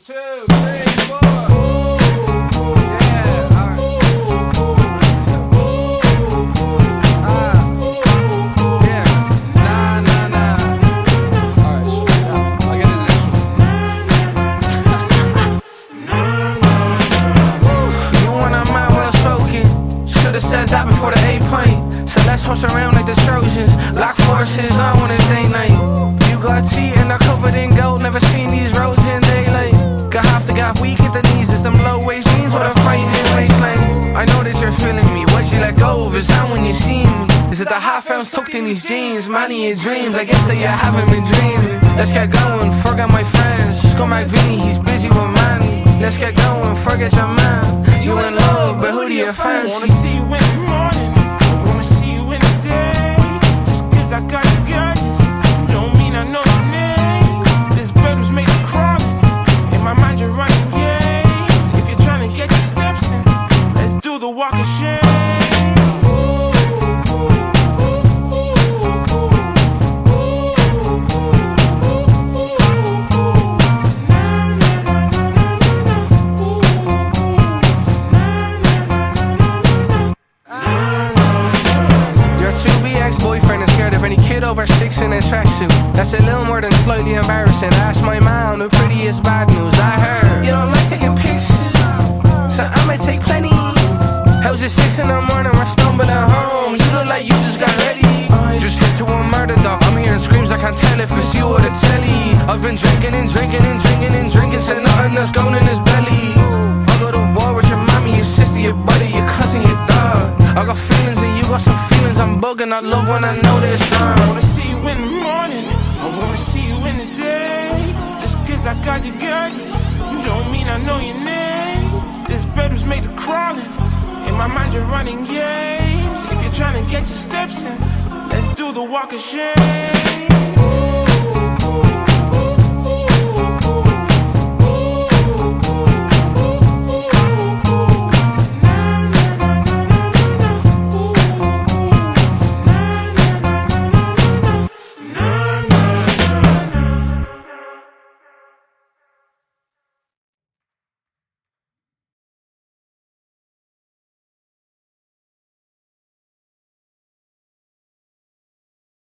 2, 3, 4. Yeah, alright. Yeah. Nah. Alright, so I'll get into this one. You wanna mind well spoken. Should've said that before the 8-point. So let's horse around like the Trojans. Lock forces on when it's day night. You got tea and I covered in gold. Never seen these roads in daylight. Got half the gaff, weak at the knees. And some low waist jeans with a frightening waistline. I know that you're feeling me. What'd you let go of? Is that when you seen me? Is it the half ounce tucked in these jeans? Money and dreams, I guess that you haven't been dreaming. Let's get going, forget my friends. Just go Mac Vinny, he's busy with money. Let's get going, forget your man. You in love, but who do you fancy? I wanna see you in the morning, I wanna see you in the day. Just cause I got you gorgeous, don't mean I know your name. This bed was made for crawling, in my mind you're running games. If you're trying to get your steps in, let's do the walk of shame. Boyfriend is scared of any kid over 6 in a tracksuit. That's a little more than slightly embarrassing. Ask my mom, the prettiest bad news I heard. You don't like taking pictures, so I might take plenty. How's it 6 in the morning, we're stumbling home. You look like you just got ready. Just hit to a murder dog. I'm hearing screams, I can't tell if it's you or the telly. I've been drinking and drinking and drinking and drinking, said nothing that's going in his belly. I'll go to war with your mommy, your sister, your buddy, your cousin, your dog. I got feelings and you got some feelings. I'm bugging, I love when I know this wrong. I wanna see you in the morning, I wanna see you in the day. Just cause I got you gorgeous, don't mean I know your name. This bed was made of crawling, in my mind you're running games. If you're trying to get your steps in, let's do the walk of shame.